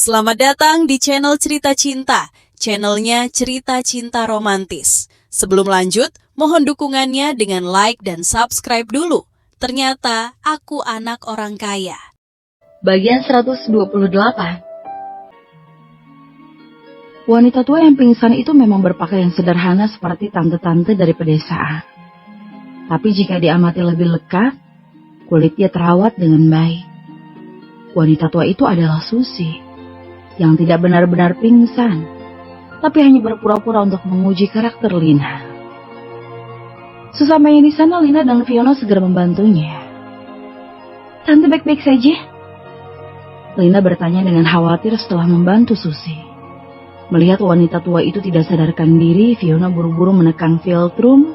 Selamat datang di channel Cerita Cinta, channelnya Cerita Cinta Romantis. Sebelum lanjut, mohon dukungannya dengan like dan subscribe dulu. Ternyata aku anak orang kaya. Bagian 128. Wanita tua yang pingsan itu memang berpakaian sederhana seperti tante-tante dari pedesaan. Tapi jika diamati lebih lekat, kulitnya terawat dengan baik. Wanita tua itu adalah Susi, yang tidak benar-benar pingsan, tapi hanya berpura-pura untuk menguji karakter Lina. Sesampainya di sana, Lina dan Fiona segera membantunya. "Tante baik-baik saja?" Lina bertanya dengan khawatir setelah membantu Susi. Melihat wanita tua itu tidak sadarkan diri, Fiona buru-buru menekan filtrum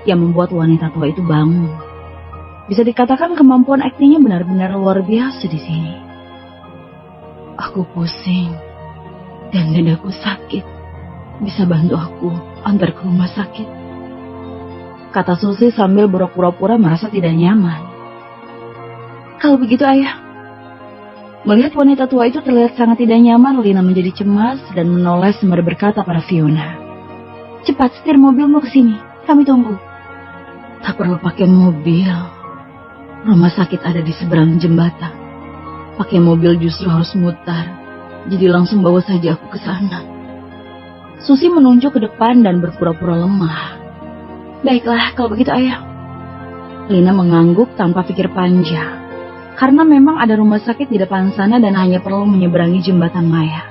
yang membuat wanita tua itu bangun. Bisa dikatakan kemampuan aktingnya benar-benar luar biasa di sini. "Aku pusing dan dadaku sakit. Bisa bantu aku antar ke rumah sakit?" kata Susi sambil berpura-pura merasa tidak nyaman. "Kalau begitu, ayah." Melihat wanita tua itu terlihat sangat tidak nyaman, Lina menjadi cemas dan menoleh sembari berkata pada Fiona, "Cepat setir mobilmu ke sini, kami tunggu." "Tak perlu pakai mobil. Rumah sakit ada di seberang jembatan. Pakai mobil justru harus mutar. Jadi langsung bawa saja aku ke sana." Susi menunjuk ke depan dan berpura-pura lemah. "Baiklah, kalau begitu ayah." Lina mengangguk tanpa pikir panjang, karena memang ada rumah sakit di depan sana dan hanya perlu menyeberangi jembatan maya.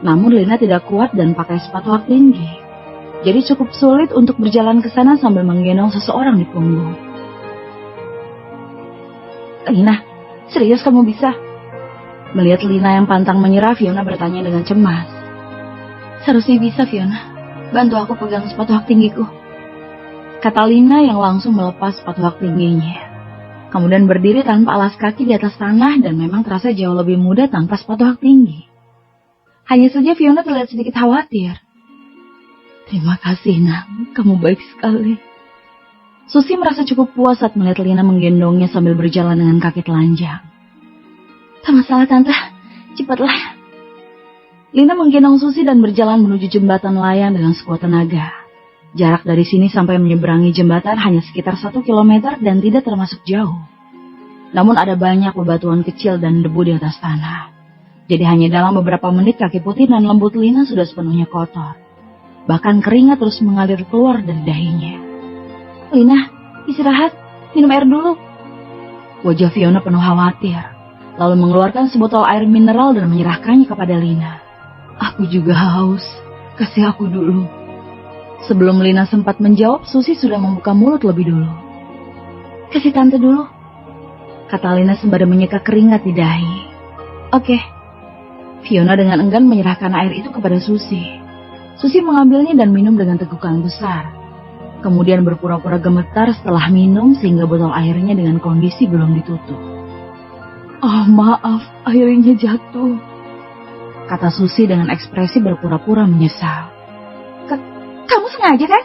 Namun Lina tidak kuat dan pakai sepatu hak tinggi, jadi cukup sulit untuk berjalan ke sana sambil menggendong seseorang di punggung. "Lina, serius kamu bisa?" Melihat Lina yang pantang menyerah, Fiona bertanya dengan cemas. "Seharusnya bisa, Fiona. Bantu aku pegang sepatu hak tinggiku," kata Lina yang langsung melepas sepatu hak tingginya. Kemudian berdiri tanpa alas kaki di atas tanah dan memang terasa jauh lebih mudah tanpa sepatu hak tinggi. Hanya saja Fiona terlihat sedikit khawatir. "Terima kasih, Nak. Kamu baik sekali." Susi merasa cukup puas saat melihat Lina menggendongnya sambil berjalan dengan kaki telanjang. "Tak masalah, Tante. Cepatlah." Lina menggendong Susi dan berjalan menuju jembatan layang dengan sekuat tenaga. Jarak dari sini sampai menyeberangi jembatan hanya sekitar 1 kilometer dan tidak termasuk jauh. Namun ada banyak bebatuan kecil dan debu di atas tanah. Jadi hanya dalam beberapa menit kaki putih dan lembut Lina sudah sepenuhnya kotor. Bahkan keringat terus mengalir keluar dari dahinya. "Lina, istirahat, minum air dulu." Wajah Fiona penuh khawatir, lalu mengeluarkan sebotol air mineral dan menyerahkannya kepada Lina. "Aku juga haus, kasih aku dulu." Sebelum Lina sempat menjawab, Susi sudah membuka mulut lebih dulu. "Kasih tante dulu," kata Lina sembari menyeka keringat di dahi. "Oke." Fiona dengan enggan menyerahkan air itu kepada Susi. Susi mengambilnya dan minum dengan tegukan besar. Kemudian berpura-pura gemetar setelah minum sehingga botol airnya dengan kondisi belum ditutup. "Oh, maaf, airnya jatuh," kata Susi dengan ekspresi berpura-pura menyesal. "Kamu sengaja kan?"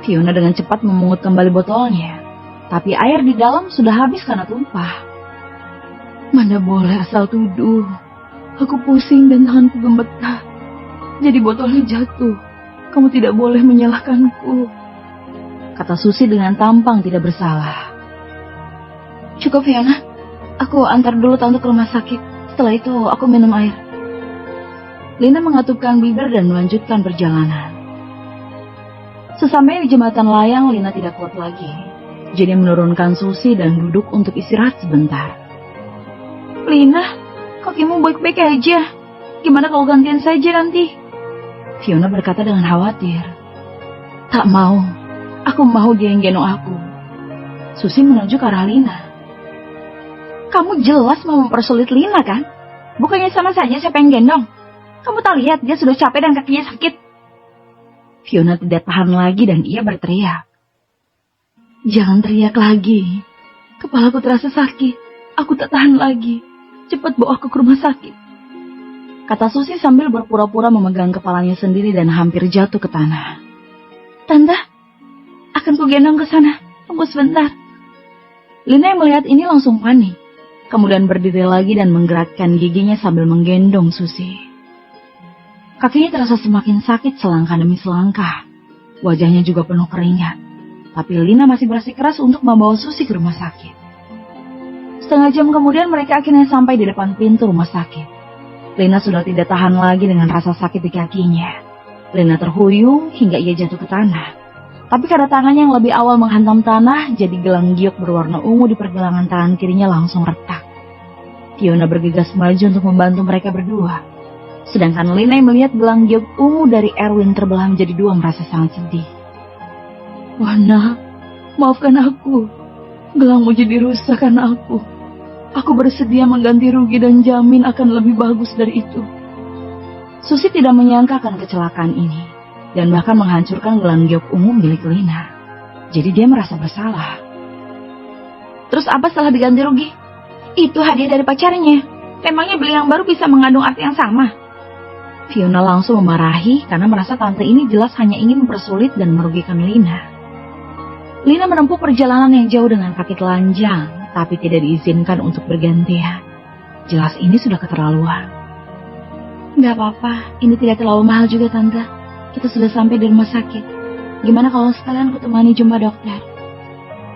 Fiona dengan cepat memungut kembali botolnya, tapi air di dalam sudah habis karena tumpah. "Mana boleh asal tuduh. Aku pusing dan tanganku gemetar. Jadi botolnya jatuh. Kamu tidak boleh menyalahkanku," kata Susi dengan tampang tidak bersalah. "Cukup, Fiona. Aku antar dulu tante ke rumah sakit. Setelah itu aku minum air." Lina mengatupkan bibir dan melanjutkan perjalanan. Sesampai di jembatan layang, Lina tidak kuat lagi. Jadi menurunkan Susi dan duduk untuk istirahat sebentar. "Lina, kakimu baik-baik aja. Gimana kalau gantian saja nanti?" Fiona berkata dengan khawatir. "Tak mau. Aku mau dia yang gendong aku." Susi menunjuk ke arah Lina. "Kamu jelas mau mempersulit Lina kan? Bukannya sama saja siapa yang gendong? Kamu tak lihat dia sudah capek dan kakinya sakit." Fiona tidak tahan lagi dan ia berteriak. "Jangan teriak lagi. Kepalaku terasa sakit. Aku tak tahan lagi. Cepat bawa aku ke rumah sakit," kata Susi sambil berpura-pura memegang kepalanya sendiri dan hampir jatuh ke tanah. "Tante, akan ku gendong ke sana. Tunggu sebentar." Lina yang melihat ini langsung panik. kemudian berdiri lagi dan menggerakkan giginya sambil menggendong Susi. Kakinya terasa semakin sakit selangkah demi selangkah. Wajahnya juga penuh keringat. Tapi Lina masih bersikeras untuk membawa Susi ke rumah sakit. Setengah jam kemudian mereka akhirnya sampai di depan pintu rumah sakit. Lina sudah tidak tahan lagi dengan rasa sakit di kakinya. Lina terhuyung hingga ia jatuh ke tanah. Tapi karena tangannya yang lebih awal menghantam tanah, jadi gelang giok berwarna ungu di pergelangan tangan kirinya langsung retak. Fiona bergegas maju untuk membantu mereka berdua. Sedangkan Lina yang melihat gelang giok ungu dari Erwin terbelah menjadi dua merasa sangat sedih. Wah nak, maafkan aku. Gelangmu jadi rusak karena aku. Aku bersedia mengganti rugi dan jamin akan lebih bagus dari itu. Susi tidak menyangka akan kecelakaan ini. Dan bahkan menghancurkan gelang giok ungu milik Lina. Jadi dia merasa bersalah. Terus apa setelah diganti rugi? Itu hadiah dari pacarnya. Memangnya beli yang baru bisa mengandung arti yang sama? Fiona langsung memarahi karena merasa tante ini jelas hanya ingin mempersulit dan merugikan Lina. Lina menempuh perjalanan yang jauh dengan kaki telanjang, tapi tidak diizinkan untuk bergantian. Jelas ini sudah keterlaluan. Gak apa-apa, ini tidak terlalu mahal juga tante. Kita sudah sampai di rumah sakit. Gimana kalau sekalian aku temani jumpa dokter?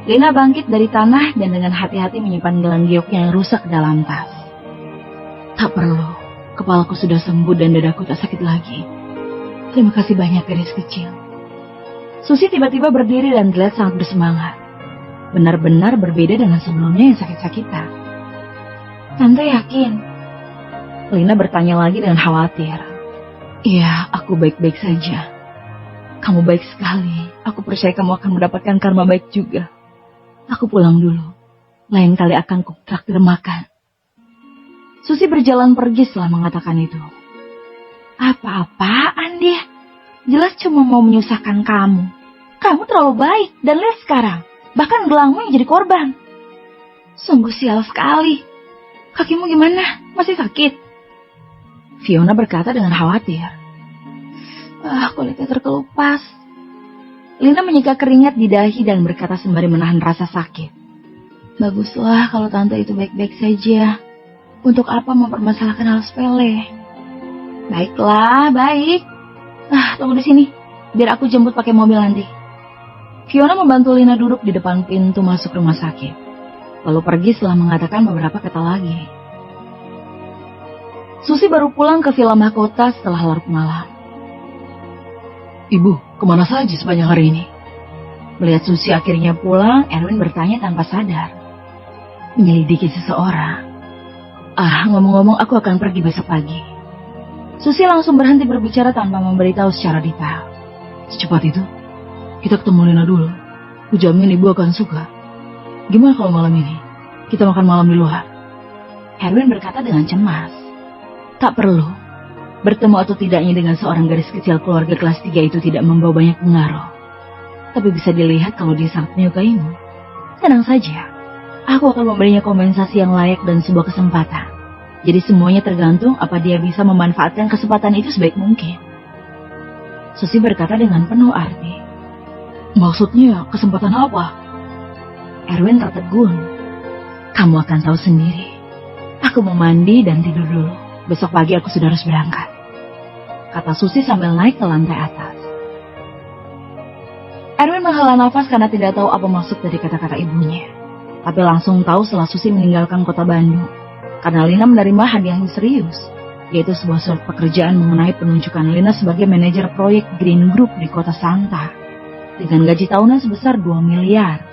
Lina bangkit dari tanah dan dengan hati-hati menyimpan gelang gioknya yang rusak dalam tas. Tak perlu. Kepalaku sudah sembuh dan dadaku tak sakit lagi. Terima kasih banyak gadis kecil. Susi tiba-tiba berdiri dan terlihat sangat bersemangat. Benar-benar berbeda dengan sebelumnya yang sakit-sakitan. Tante yakin? Lina bertanya lagi dengan khawatir. Iya, aku baik-baik saja. Kamu baik sekali. Aku percaya kamu akan mendapatkan karma baik juga. Aku pulang dulu. Lain kali akan kutraktir makan. Susi berjalan pergi setelah mengatakan itu. Apa-apaan dia? Jelas cuma mau menyusahkan kamu. Kamu terlalu baik dan lihat sekarang. Bahkan gelangmu yang jadi korban. Sungguh sial sekali. Kakimu gimana? Masih sakit? Fiona berkata dengan khawatir. Kulitnya terkelupas. Lina menyeka keringat di dahi dan berkata sembari menahan rasa sakit. Baguslah kalau tante itu baik-baik saja. Untuk apa mempermasalahkan hal sepele? Baiklah, baik. Tunggu di sini. Biar aku jemput pakai mobil nanti. Fiona membantu Lina duduk di depan pintu masuk rumah sakit. Lalu pergi setelah mengatakan beberapa kata lagi. Susi baru pulang ke Villa Mahkota setelah larut malam. Ibu, kemana saja sepanjang hari ini? Melihat Susi akhirnya pulang, Erwin bertanya tanpa sadar. Menyelidiki seseorang. Ngomong-ngomong aku akan pergi besok pagi. Susi langsung berhenti berbicara tanpa memberitahu secara detail. Secepat itu? Kita ketemu Lina dulu. Kujamin ibu akan suka. Gimana kalau malam ini? Kita makan malam di luar. Erwin berkata dengan cemas. Tak perlu. Bertemu atau tidaknya dengan seorang gadis kecil keluarga kelas 3 itu tidak membawa banyak pengaruh. Tapi bisa dilihat kalau dia sangat menyukaimu. Tenang saja. Aku akan memberinya kompensasi yang layak dan sebuah kesempatan. Jadi semuanya tergantung apa dia bisa memanfaatkan kesempatan itu sebaik mungkin. Susi berkata dengan penuh arti. Maksudnya kesempatan apa? Erwin tertegun. Kamu akan tahu sendiri. Aku mau mandi dan tidur dulu. Besok pagi aku sudah harus berangkat. Kata Susi sambil naik ke lantai atas. Erwin menghela nafas karena tidak tahu apa maksud dari kata-kata ibunya. Tapi langsung tahu setelah Susi meninggalkan kota Bandung. Karena Lina menerima hadiah yang serius. Yaitu sebuah surat pekerjaan mengenai penunjukan Lina sebagai manajer proyek Green Group di kota Santa. Dengan gaji tahunan sebesar 2 miliar.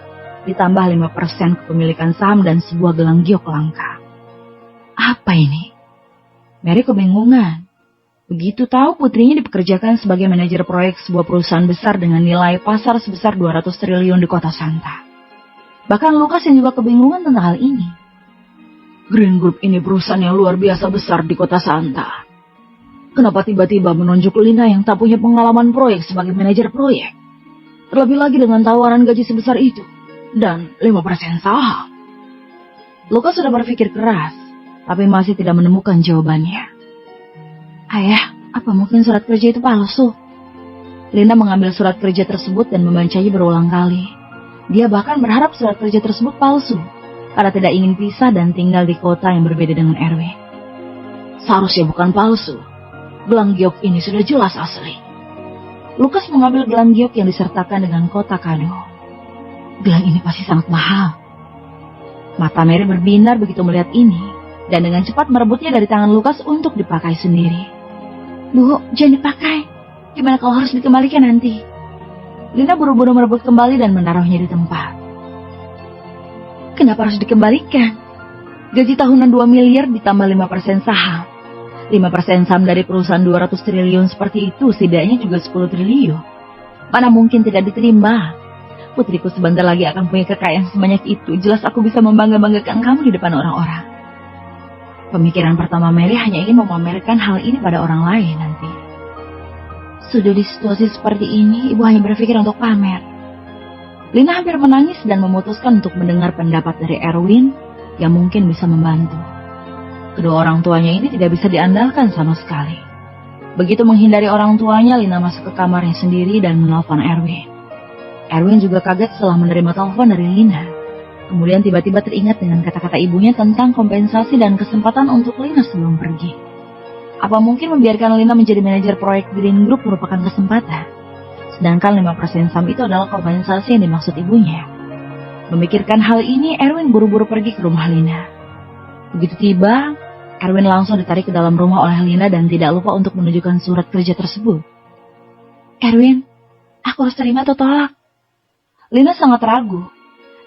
Ditambah 5% kepemilikan saham dan sebuah gelang giok langka. Apa ini? Mary kebingungan. Begitu tahu putrinya dipekerjakan sebagai manajer proyek sebuah perusahaan besar dengan nilai pasar sebesar 200 triliun di kota Santa. Bahkan Lukas yang juga kebingungan tentang hal ini. Green Group ini perusahaan yang luar biasa besar di kota Santa. Kenapa tiba-tiba menunjuk Lina yang tak punya pengalaman proyek sebagai manajer proyek? Terlebih lagi dengan tawaran gaji sebesar itu. Dan 5% saham. Lukas sudah berpikir keras, tapi masih tidak menemukan jawabannya. Ayah, apa mungkin surat kerja itu palsu? Lina mengambil surat kerja tersebut dan membacanya berulang kali. Dia bahkan berharap surat kerja tersebut palsu. karena tidak ingin pisah dan tinggal di kota yang berbeda dengan Erwin. Seharusnya bukan palsu. Gelang giok ini sudah jelas asli. Lukas mengambil gelang giok yang disertakan dengan kotak kado. Gelang ini pasti sangat mahal. Mata Mary berbinar begitu melihat ini, dan dengan cepat merebutnya dari tangan Lukas untuk dipakai sendiri. Bu, jangan dipakai. Gimana kalau harus dikembalikan nanti? Lina buru-buru merebut kembali dan menaruhnya di tempat. Kenapa harus dikembalikan? Gaji tahunan 2 miliar ditambah 5% saham. 5% saham dari perusahaan 200 triliun seperti itu setidaknya juga 10 triliun. Mana mungkin tidak diterima? Putriku sebentar lagi akan punya kekayaan sebanyak itu. Jelas aku bisa membangga-banggakan kamu di depan orang-orang. Pemikiran pertama Mary hanya ingin memamerkan hal ini pada orang lain nanti. Sudah di situasi seperti ini, ibu hanya berpikir untuk pamer. Lina hampir menangis dan memutuskan untuk mendengar pendapat dari Erwin yang mungkin bisa membantu. Kedua orang tuanya ini tidak bisa diandalkan sama sekali. Begitu menghindari orang tuanya, Lina masuk ke kamarnya sendiri dan menelpon Erwin. Erwin juga kaget setelah menerima telepon dari Lina. Kemudian tiba-tiba teringat dengan kata-kata ibunya tentang kompensasi dan kesempatan untuk Lina sebelum pergi. Apa mungkin membiarkan Lina menjadi manajer proyek Green Group merupakan kesempatan? Sedangkan 5% saham itu adalah kompensasi yang dimaksud ibunya. Memikirkan hal ini, Erwin buru-buru pergi ke rumah Lina. Begitu tiba, Erwin langsung ditarik ke dalam rumah oleh Lina dan tidak lupa untuk menunjukkan surat kerja tersebut. Erwin, aku harus terima atau tolak? Lina sangat ragu.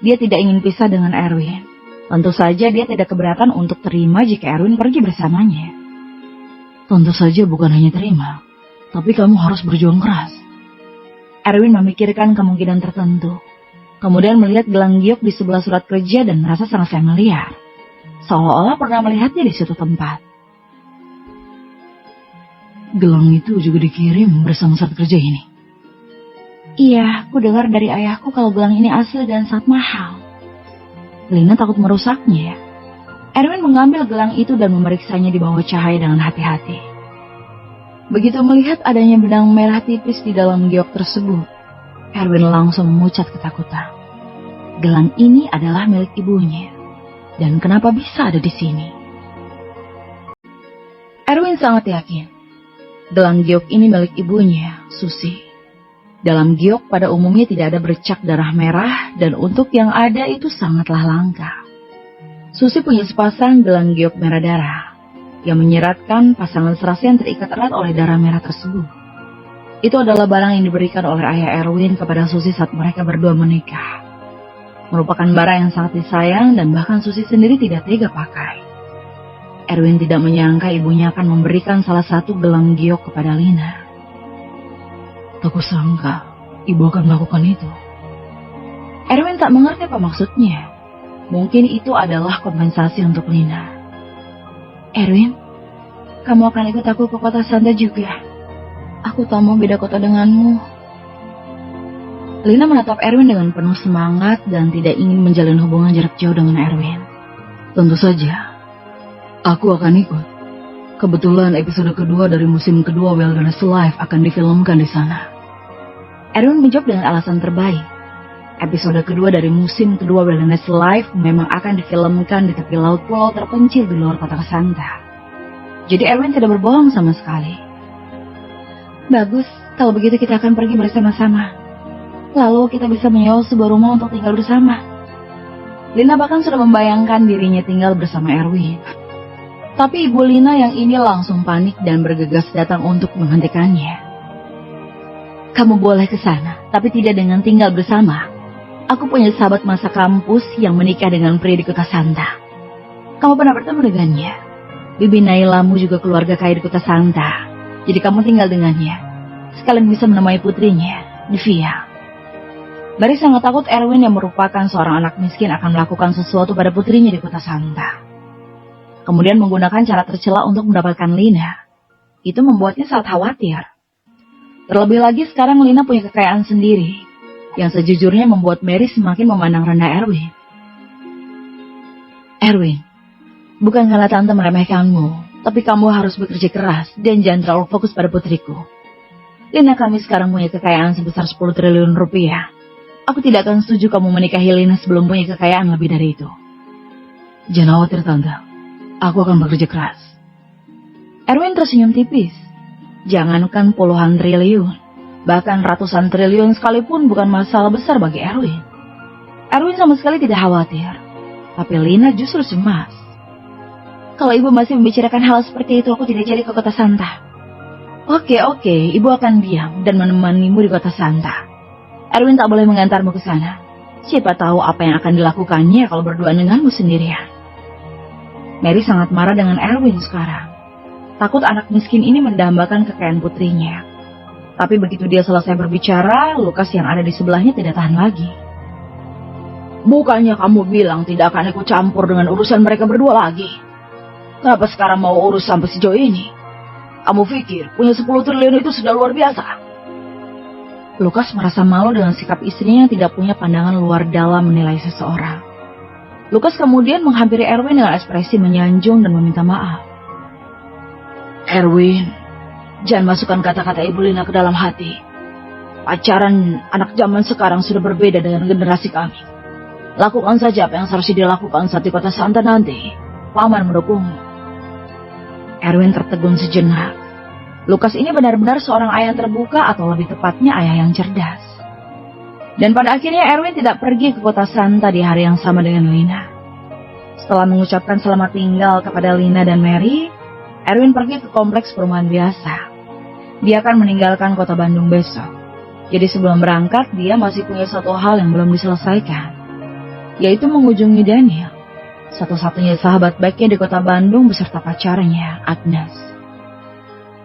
Dia tidak ingin pisah dengan Erwin. Tentu saja dia tidak keberatan untuk terima jika Erwin pergi bersamanya. Tentu saja bukan hanya terima, tapi kamu harus berjuang keras. Erwin memikirkan kemungkinan tertentu. Kemudian melihat gelang giok di sebelah surat kerja dan merasa sangat familiar. Seolah-olah pernah melihatnya di suatu tempat. Gelang itu juga dikirim bersama surat kerja ini. Iya, aku dengar dari ayahku kalau gelang ini asli dan sangat mahal. Lina takut merusaknya. Erwin mengambil gelang itu dan memeriksanya di bawah cahaya dengan hati-hati. Begitu melihat adanya benang merah tipis di dalam giok tersebut, Erwin langsung memucat ketakutan. Gelang ini adalah milik ibunya. Dan kenapa bisa ada di sini? Erwin sangat yakin. Gelang giok ini milik ibunya, Susi. Dalam giok pada umumnya tidak ada bercak darah merah dan untuk yang ada itu sangatlah langka. Susi punya sepasang gelang giok merah darah yang menyeratkan pasangan serasi yang terikat erat oleh darah merah tersebut. Itu adalah barang yang diberikan oleh ayah Erwin kepada Susi saat mereka berdua menikah. Merupakan barang yang sangat disayang dan bahkan Susi sendiri tidak tega pakai. Erwin tidak menyangka ibunya akan memberikan salah satu gelang giok kepada Lina. Tak kusangka ibu akan melakukan itu. Erwin tak mengerti apa maksudnya. Mungkin itu adalah kompensasi untuk Lina. Erwin, kamu akan ikut aku ke kota Santa juga. Aku tak mau beda kota denganmu. Lina menatap Erwin dengan penuh semangat dan tidak ingin menjalin hubungan jarak jauh dengan Erwin. Tentu saja, aku akan ikut. Kebetulan episode kedua dari musim kedua Wilderness Life akan difilmkan di sana. Erwin menjawab dengan alasan terbaik. Episode kedua dari musim kedua Wilderness Life memang akan difilmkan di tepi laut pulau terpencil di luar kota Santa. Jadi Erwin tidak berbohong sama sekali. Bagus, kalau begitu kita akan pergi bersama-sama. Lalu kita bisa menyewa sebuah rumah untuk tinggal bersama. Lina bahkan sudah membayangkan dirinya tinggal bersama Erwin. Tapi ibu Lina yang ini langsung panik dan bergegas datang untuk menghentikannya. Kamu boleh ke sana, tapi tidak dengan tinggal bersama. Aku punya sahabat masa kampus yang menikah dengan pria di kota Santa. Kamu pernah bertemu dengannya? Bibi Nailamu juga keluarga kaya di kota Santa. Jadi kamu tinggal dengannya. Sekalian bisa menemui putrinya, Divya. Barry sangat takut Erwin yang merupakan seorang anak miskin akan melakukan sesuatu pada putrinya di kota Santa. Kemudian menggunakan cara tercela untuk mendapatkan Lina. Itu membuatnya sangat khawatir. Terlebih lagi sekarang Lina punya kekayaan sendiri, yang sejujurnya membuat Mary semakin memandang rendah Erwin. Erwin, bukan karena tante meremehkanmu, tapi kamu harus bekerja keras dan jangan terlalu fokus pada putriku. Lina kami sekarang punya kekayaan sebesar 10 triliun rupiah. Aku tidak akan setuju kamu menikahi Lina sebelum punya kekayaan lebih dari itu. Jangan khawatir Tante, aku akan bekerja keras. Erwin tersenyum tipis. Jangankan puluhan triliun, bahkan ratusan triliun sekalipun bukan masalah besar bagi Erwin. Erwin sama sekali tidak khawatir, tapi Lina justru cemas. Kalau ibu masih membicarakan hal seperti itu, aku tidak jadi ke kota Santa. Oke, ibu akan diam dan menemanimu di kota Santa. Erwin tak boleh mengantarmu ke sana. Siapa tahu apa yang akan dilakukannya kalau berdua denganmu sendirian. Mary sangat marah dengan Erwin sekarang. Takut anak miskin ini mendambakan kekayaan putrinya. Tapi begitu dia selesai berbicara, Lukas yang ada di sebelahnya tidak tahan lagi. Bukannya kamu bilang tidak akan ikut campur dengan urusan mereka berdua lagi? Kenapa sekarang mau urus sampai sejauh ini? Kamu pikir punya 10 triliun itu sudah luar biasa? Lukas merasa malu dengan sikap istrinya yang tidak punya pandangan luar dalam menilai seseorang. Lukas kemudian menghampiri Erwin dengan ekspresi menyanjung dan meminta maaf. Erwin, jangan masukkan kata-kata Ibu Lina ke dalam hati. Pacaran anak zaman sekarang sudah berbeda dengan generasi kami. Lakukan saja apa yang seharusnya dilakukan saat di kota Santa nanti. Paman mendukungmu. Erwin tertegun sejenak. Lukas ini benar-benar seorang ayah yang terbuka atau lebih tepatnya ayah yang cerdas. Dan pada akhirnya Erwin tidak pergi ke kota Santa di hari yang sama dengan Lina. Setelah mengucapkan selamat tinggal kepada Lina dan Mary, Erwin pergi ke kompleks perumahan biasa. Dia akan meninggalkan kota Bandung besok. Jadi sebelum berangkat, dia masih punya satu hal yang belum diselesaikan, yaitu mengunjungi Daniel, satu-satunya sahabat baiknya di kota Bandung beserta pacarnya, Agnes.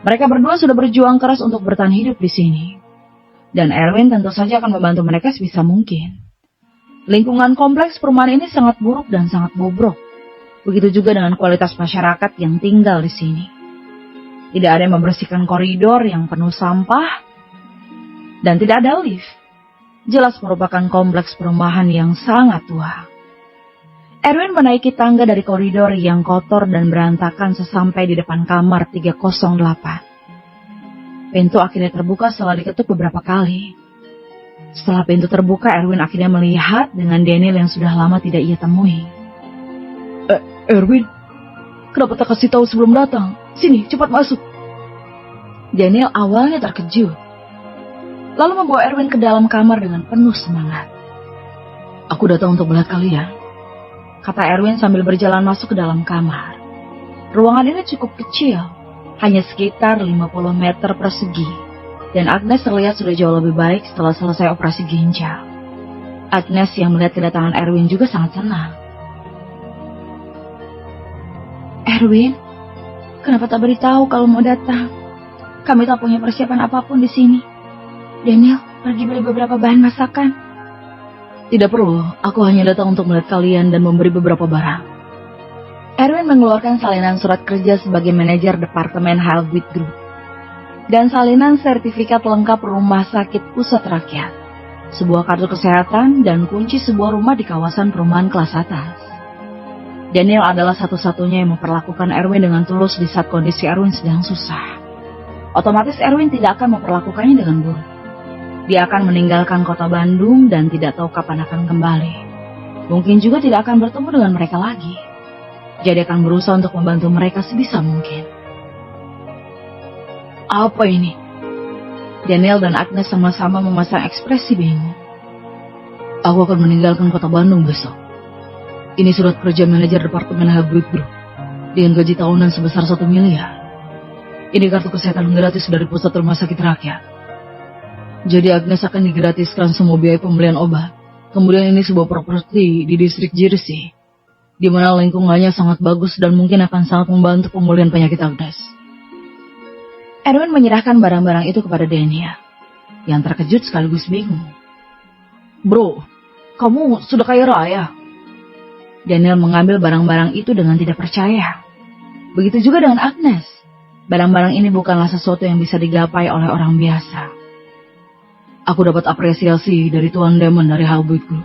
Mereka berdua sudah berjuang keras untuk bertahan hidup di sini. Dan Erwin tentu saja akan membantu mereka sebisa mungkin. Lingkungan kompleks perumahan ini sangat buruk dan sangat bobrok. Begitu juga dengan kualitas masyarakat yang tinggal di sini. Tidak ada yang membersihkan koridor yang penuh sampah, dan tidak ada lift. Jelas merupakan kompleks perumahan yang sangat tua. Erwin menaiki tangga dari koridor yang kotor dan berantakan sesampai di depan kamar 308. Pintu akhirnya terbuka setelah diketuk beberapa kali. Setelah pintu terbuka, Erwin akhirnya melihat dengan Daniel yang sudah lama tidak ia temui. Erwin, kenapa tak kasih tahu sebelum datang? Sini, cepat masuk. Daniel awalnya terkejut, lalu membawa Erwin ke dalam kamar dengan penuh semangat. Aku datang untuk melihat kalian, kata Erwin sambil berjalan masuk ke dalam kamar. Ruangan ini cukup kecil, hanya sekitar 50 meter persegi, dan Agnes terlihat sudah jauh lebih baik setelah selesai operasi ginjal. Agnes yang melihat kedatangan Erwin juga sangat senang. Erwin, kenapa tak beritahu kalau mau datang? Kami tak punya persiapan apapun di sini. Daniel, pergi beli beberapa bahan masakan. Tidak perlu, aku hanya datang untuk melihat kalian dan memberi beberapa barang. Erwin mengeluarkan salinan surat kerja sebagai manajer Departemen Halbwit Group dan salinan sertifikat lengkap rumah sakit pusat rakyat, sebuah kartu kesehatan, dan kunci sebuah rumah di kawasan perumahan kelas atas. Daniel adalah satu-satunya yang memperlakukan Erwin dengan tulus di saat kondisi Erwin sedang susah. Otomatis Erwin tidak akan memperlakukannya dengan buruk. Dia akan meninggalkan kota Bandung dan tidak tahu kapan akan kembali. Mungkin juga tidak akan bertemu dengan mereka lagi. Jadi akan berusaha untuk membantu mereka sebisa mungkin. Apa ini? Daniel dan Agnes sama-sama memasang ekspresi bingung. Aku akan meninggalkan kota Bandung besok. Ini surat kerja manajer Departemen Halbwit Group dengan gaji tahunan sebesar 1 miliar. Ini kartu kesehatan gratis dari pusat rumah sakit rakyat. Jadi Agnes akan digratiskan semua biaya pembelian obat. Kemudian ini sebuah properti di distrik Jersey, di mana lingkungannya sangat bagus dan mungkin akan sangat membantu pemulihan penyakit Agnes. Erwin menyerahkan barang-barang itu kepada Daniel, yang terkejut sekaligus bingung. Bro, kamu sudah kaya raya. Daniel mengambil barang-barang itu dengan tidak percaya. Begitu juga dengan Agnes. Barang-barang ini bukanlah sesuatu yang bisa digapai oleh orang biasa. Aku dapat apresiasi dari Tuan Damon dari Halbwit Group.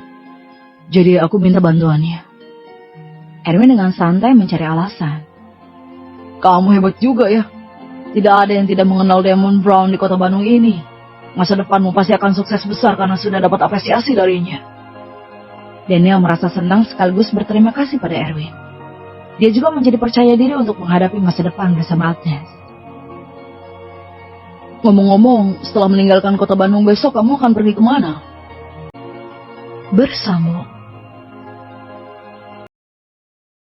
Jadi aku minta bantuannya. Erwin dengan santai mencari alasan. Kamu hebat juga ya. Tidak ada yang tidak mengenal Damon Brown di kota Bandung ini. Masa depanmu pasti akan sukses besar karena sudah dapat apresiasi darinya. Daniel merasa senang sekaligus berterima kasih pada Erwin. Dia juga menjadi percaya diri untuk menghadapi masa depan bersama Agnes. Ngomong-ngomong, setelah meninggalkan kota Bandung besok kamu akan pergi kemana? Bersama